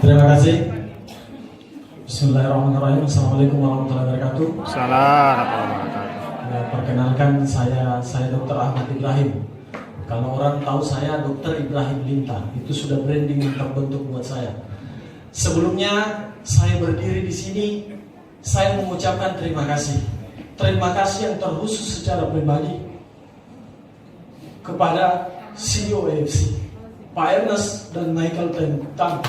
Terima kasih. Bismillahirrahmanirrahim. Assalamualaikum warahmatullahi wabarakatuh. Ya, perkenalkan saya Dr. Ahmad Ibrahim. Kalau orang tahu saya Dr. Ibrahim Linta, itu sudah branding yang terbentuk buat saya. Sebelumnya saya berdiri di sini, saya mengucapkan terima kasih. Terima kasih yang terkhusus secara pribadi kepada CEO AFC, Pak Ernest dan Michael Tan.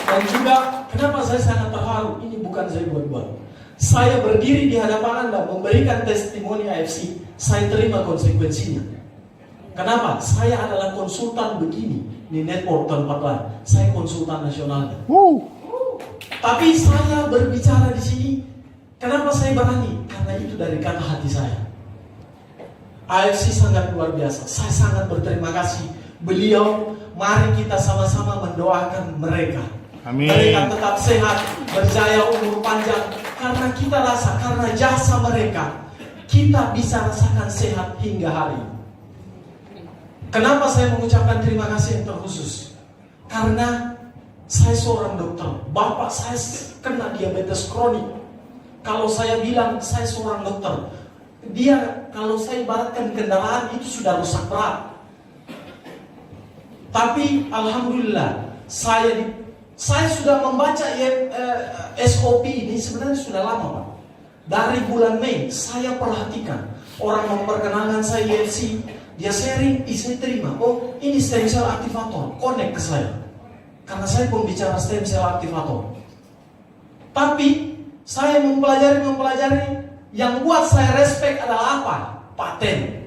Dan juga kenapa saya sangat terharu, ini bukan saya buat-buat. Saya berdiri di hadapan Anda memberikan testimoni AFC, saya terima konsekuensinya. Kenapa? Saya adalah konsultan begini di network tempat lain. Saya konsultan nasionalnya. Tapi saya berbicara di sini, kenapa saya berani? Karena itu dari kata hati saya. AFC sangat luar biasa. Saya sangat berterima kasih. Beliau, mari kita sama-sama mendoakan mereka. Amin. Mereka tetap sehat, berjaya, umur panjang. Karena kita rasa, karena jasa mereka, kita bisa rasakan sehat hingga hari ini. Kenapa saya mengucapkan terima kasih yang terkhusus? Karena saya seorang dokter. Bapak saya kena diabetes kronik. Kalau saya bilang saya seorang dokter, dia kalau saya ibaratkan kendaraan itu sudah rusak berat. Tapi alhamdulillah saya sudah membaca SOP ini sebenarnya sudah lama, Pak. Dari bulan Mei saya perhatikan orang memperkenalkan saya IFC, dia sharing, saya terima. Oh, ini stem cell aktivator, connect ke saya. Karena saya pembicara stem cell aktivator. Tapi saya mempelajari yang buat saya respect adalah apa? Paten.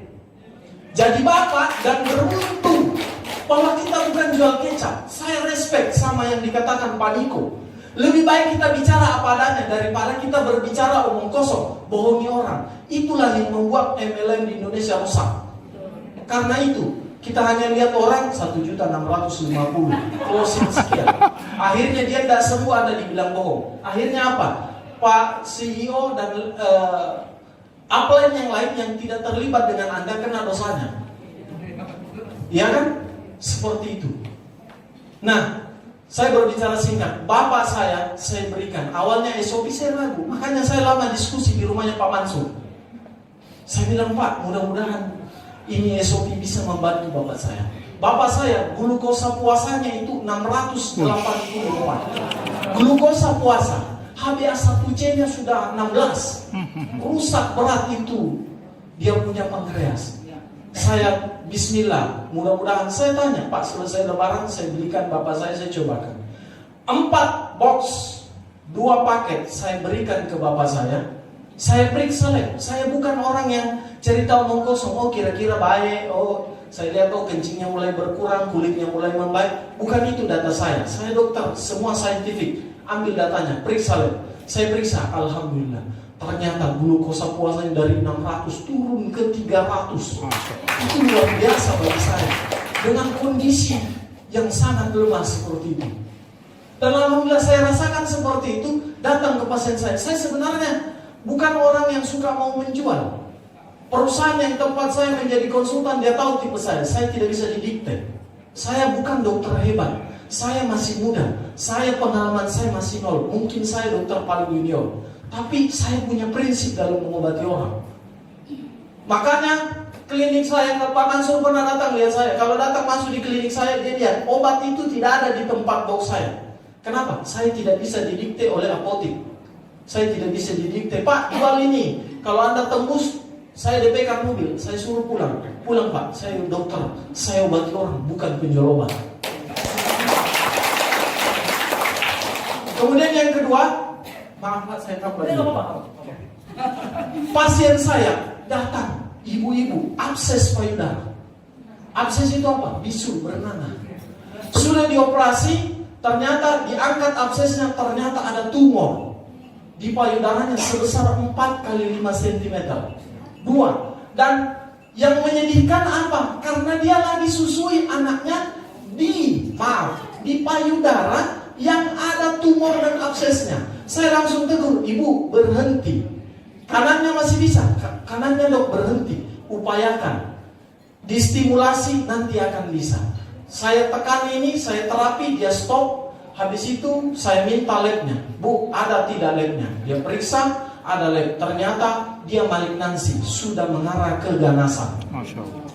Jadi Bapak dan beruntung bahwa kita bukan jual kecap. Saya respect sama yang dikatakan Pak Niko. Lebih baik kita bicara apa adanya daripada kita berbicara omong kosong, bohongi orang. Itulah yang membuat MLM di Indonesia rusak. Karena itu kita hanya lihat orang 1.650 closing sekian. Akhirnya dia tidak sembuh, Anda dibilang bohong. Akhirnya apa? Pak CEO dan upline yang lain yang tidak terlibat dengan Anda kena dosanya. Ya kan? Seperti itu. Nah, saya berbicara singkat. Bapak saya berikan. Awalnya SOP saya ragu. Makanya saya lama diskusi di rumahnya Pak Mansur. Saya bilang, Pak, mudah-mudahan ini SOP bisa membantu Bapak saya. Bapak saya, glukosa puasanya itu 684. Glukosa puasa. HbA1c-nya sudah 16. Rusak berat itu. Dia punya pankreas. Saya bismillah, mudah-mudahan saya tanya, Pak, selesai lebaran saya belikan bapak saya cobakan 4 box 2 paket saya berikan ke bapak saya periksa lab. Saya bukan orang yang cerita omong kosong, oh kira-kira baik, oh saya lihat oh kencingnya mulai berkurang, kulitnya mulai membaik. Bukan itu data saya dokter, semua saintifik. Ambil datanya, periksa lab. Saya periksa, alhamdulillah ternyata glukosa puasanya dari 600 turun ke 300. Itu luar biasa bagi saya. Dengan kondisi yang sangat lemah seperti itu. Dan alhamdulillah saya rasakan seperti itu. Datang ke pasien saya. Saya sebenarnya bukan orang yang suka mau menjual. Perusahaan yang tempat saya menjadi konsultan, dia tahu tipe saya. Saya tidak bisa didikte. Saya bukan dokter hebat. Saya masih muda. Saya pengalaman saya masih nol. Mungkin saya dokter paling junior. Tapi saya punya prinsip dalam mengobati orang. Makanya klinik saya, Pak Mansur pernah datang lihat saya. Kalau datang masuk di klinik saya, dia lihat obat itu tidak ada di tempat box saya. Kenapa? Saya tidak bisa didikte oleh apotek. Saya tidak bisa didikte, Pak jual ini. Kalau Anda tembus, saya DP-kan mobil, saya suruh pulang. Pulang Pak, saya dokter, saya obati orang, bukan penjual obat. Kemudian yang kedua, maaf Pak, saya tambah. Pasien saya datang, ibu-ibu, abses payudara. Abses itu apa? Bisul, bernanah. Sudah dioperasi, ternyata diangkat absesnya, ternyata ada tumor di payudaranya sebesar 4 kali 5 cm. 2. Dan yang menyedihkan apa? Karena dia lagi susui anaknya di payudara yang ada tumor dan absesnya. Saya langsung tegur, ibu berhenti. Kanannya masih bisa, kanannya dok berhenti. Upayakan, distimulasi nanti akan bisa. Saya tekan ini, saya terapi, dia stop. Habis itu saya minta labnya. Bu, ada tidak labnya? Dia periksa, ada lab. Ternyata dia malignansi, sudah mengarah ke ganasan. Masya Allah.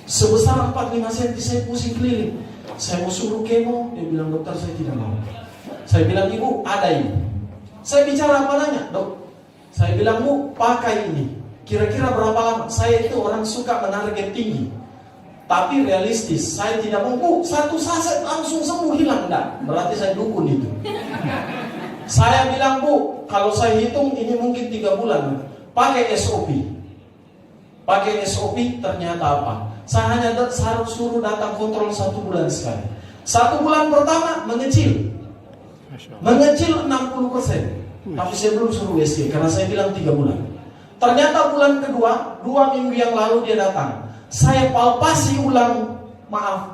Sebesar 45 cm, saya pusing keliling. Saya mau suruh kemo, dia bilang dokter saya tidak mau. Saya bilang ibu ada ini. Saya bicara apa nanya, dok? Saya bilang bu pakai ini. Kira-kira berapa lama? Saya itu orang suka menarget tinggi, tapi realistis. Saya tidak mau bu satu saset langsung sembuh hilang, enggak. Berarti saya dukun itu. Saya bilang bu kalau saya hitung ini mungkin 3 bulan. Pakai SOP. Pakai SOP ternyata apa? Saya hanya harus suruh datang kontrol 1 bulan sekali. 1 bulan pertama mengecil. Mengecil 60%. Tapi saya belum suruh USG karena saya bilang 3 bulan. Ternyata bulan kedua, 2 minggu yang lalu dia datang. Saya palpasi ulang,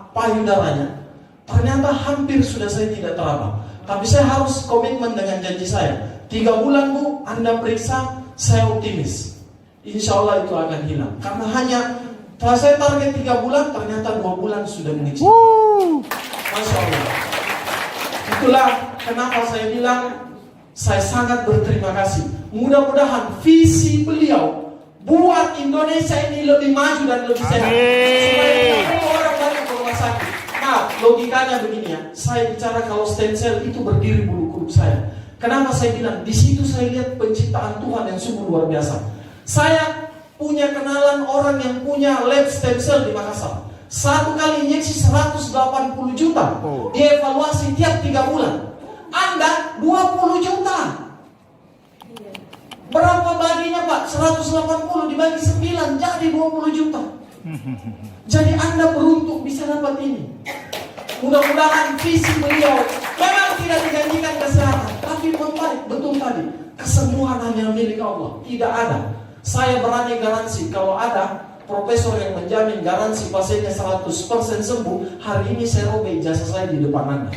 payudaranya. Ternyata hampir sudah saya tidak teraba. Tapi saya harus komitmen dengan janji saya. 3 bulan bu, Anda periksa, saya optimis. Insya Allah itu akan hilang. Karena hanya setelah saya target 3 bulan, ternyata 2 bulan sudah mengecil. Masya Allah. Itulah kenapa saya bilang saya sangat berterima kasih. Mudah-mudahan visi beliau buat Indonesia ini lebih maju dan lebih sehat. Supaya tidak orang banyak ke rumah sakit. Nah, logikanya begini ya. Saya bicara kalau stem cell itu berdiri bulu kuduk saya. Kenapa saya bilang? Di situ saya lihat penciptaan Tuhan yang sungguh luar biasa. Saya punya kenalan orang yang punya lab stem cell di Makassar. 1 kali injeksi 180 juta. Dievaluasi tiap 3 bulan. Anda 20 juta. Berapa baginya Pak? 180 dibagi 9 jadi 20 juta. Jadi Anda beruntung bisa dapat ini. Mudah-mudahan visi beliau memang tidak dijanjikan kesehatan, tapi membaik. Betul tadi, kesembuhan hanya milik Allah. Tidak ada. Saya berani garansi kalau ada profesor yang menjamin garansi pasiennya 100% sembuh, hari ini saya robek ijazah saya di depan Anda.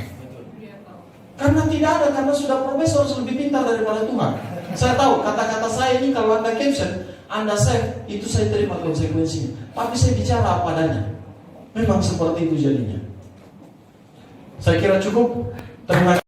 Karena tidak ada, karena sudah profesor lebih pintar daripada Tuhan. Saya tahu kata-kata saya ini kalau Anda caption, Anda save, itu saya terima konsekuensinya. Tapi saya bicara apa adanya. Memang seperti itu jadinya. Saya kira cukup. Terima kasih.